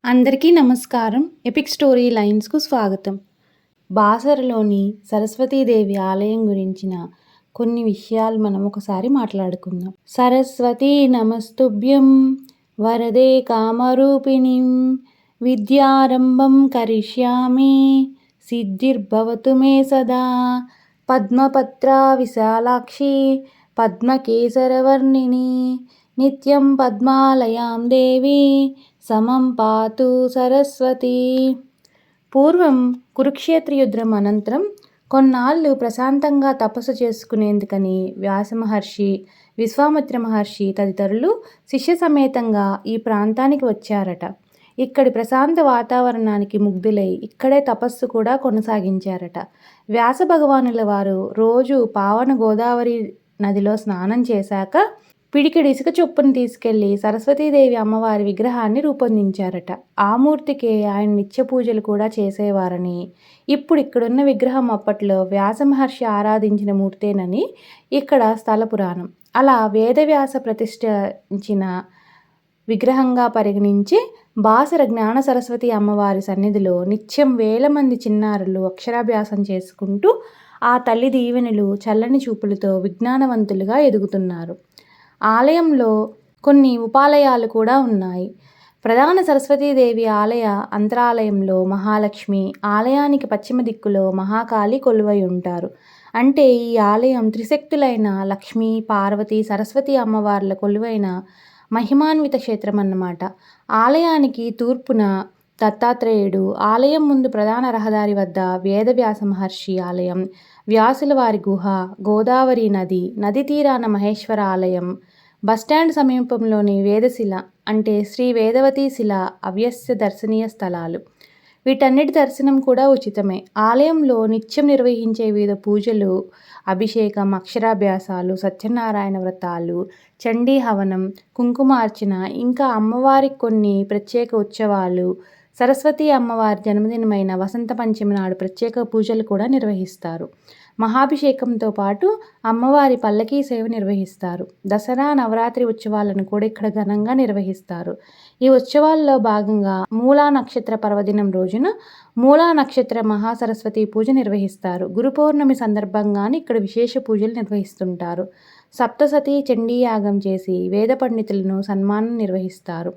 అందరికీ నమస్కారం. Epic story లైన్స్‌కు స్వాగతం. బాసరలోని సరస్వతీదేవి ఆలయం గురించిన కొన్ని విషయాలు మనం ఒకసారి మాట్లాడుకుందాం. సరస్వతీ నమస్తుభ్యం వరదే కామరూపిణీం విద్యారంభం కరిష్యామి సిద్ధిర్భవతు మే సదా పద్మపత్రా విశాలాక్షి పద్మకేసరవర్ణిని నిత్యం పద్మాలయాం దేవి సమం పాతు సరస్వతి. పూర్వం కురుక్షేత్ర యుద్ధం అనంతరం కొన్నాళ్ళు ప్రశాంతంగా తపస్సు చేసుకునేందుకని వ్యాసమహర్షి, విశ్వామిత్ర మహర్షి తదితరులు శిష్య సమేతంగా ఈ ప్రాంతానికి వచ్చారట. ఇక్కడి ప్రశాంత వాతావరణానికి ముగ్ధులై ఇక్కడే తపస్సు కూడా కొనసాగించారట. వ్యాస భగవానుల వారు రోజు పావన గోదావరి నదిలో స్నానం చేశాక పిడికెడు ఇసుక చొప్పున తీసుకెళ్లి సరస్వతీదేవి అమ్మవారి విగ్రహాన్ని రూపొందించారట. ఆ మూర్తికే ఆయన నిత్య పూజలు కూడా చేసేవారని, ఇప్పుడు ఇక్కడున్న విగ్రహం అప్పట్లో వ్యాసమహర్షి ఆరాధించిన మూర్తేనని ఇక్కడ స్థల పురాణం. అలా వేదవ్యాస ప్రతిష్ఠించిన విగ్రహంగా పరిగణించి బాసర జ్ఞాన సరస్వతి అమ్మవారి సన్నిధిలో నిత్యం వేల మంది చిన్నారులు అక్షరాభ్యాసం చేసుకుంటూ ఆ తల్లి దీవెనలు చల్లని చూపులతో విజ్ఞానవంతులుగా ఎదుగుతున్నారు. ఆలయంలో కొన్ని ఉపాలయాలు కూడా ఉన్నాయి. ప్రధాన సరస్వతీదేవి ఆలయ అంతరాలయంలో మహాలక్ష్మి, ఆలయానికి పశ్చిమ దిక్కులో మహాకాళి కొలువై ఉంటారు. అంటే ఈ ఆలయం త్రిశక్తులైన లక్ష్మి, పార్వతి, సరస్వతి అమ్మవార్ల కొలువైన మహిమాన్విత క్షేత్రం అన్నమాట. ఆలయానికి తూర్పున దత్తాత్రేయుడు, ఆలయం ముందు ప్రధాన రహదారి వద్ద వేదవ్యాస మహర్షి ఆలయం, వ్యాసుల వారి గుహ, గోదావరి నది, నది తీరాన మహేశ్వర ఆలయం, బస్టాండ్ సమీపంలోని వేదశిల అంటే శ్రీ వేదవతి శిల అవ్యస్య దర్శనీయ స్థలాలు. వీటన్నిటి దర్శనం కూడా ఉచితమే. ఆలయంలో నిత్యం నిర్వహించే వివిధ పూజలు, అభిషేకం, అక్షరాభ్యాసాలు, సత్యనారాయణ వ్రతాలు, చండీ హవనం, కుంకుమార్చన, ఇంకా అమ్మవారికి కొన్ని ప్రత్యేక ఉత్సవాలు, సరస్వతి అమ్మవారి జన్మదినమైన వసంత పంచమి నాడు ప్రత్యేక పూజలు కూడా నిర్వహిస్తారు. మహాభిషేకంతో పాటు అమ్మవారి పల్లకీ సేవ నిర్వహిస్తారు. దసరా, నవరాత్రి ఉత్సవాలను కూడా ఇక్కడ ఘనంగా నిర్వహిస్తారు. ఈ ఉత్సవాల్లో భాగంగా మూలా నక్షత్ర పర్వదినం రోజున మూలా నక్షత్ర మహాసరస్వతి పూజ నిర్వహిస్తారు. గురు పౌర్ణమి సందర్భంగానే ఇక్కడ విశేష పూజలు నిర్వహిస్తుంటారు. సప్తసతి చండీ యాగం చేసి వేద పండితులను సన్మానం నిర్వహిస్తారు.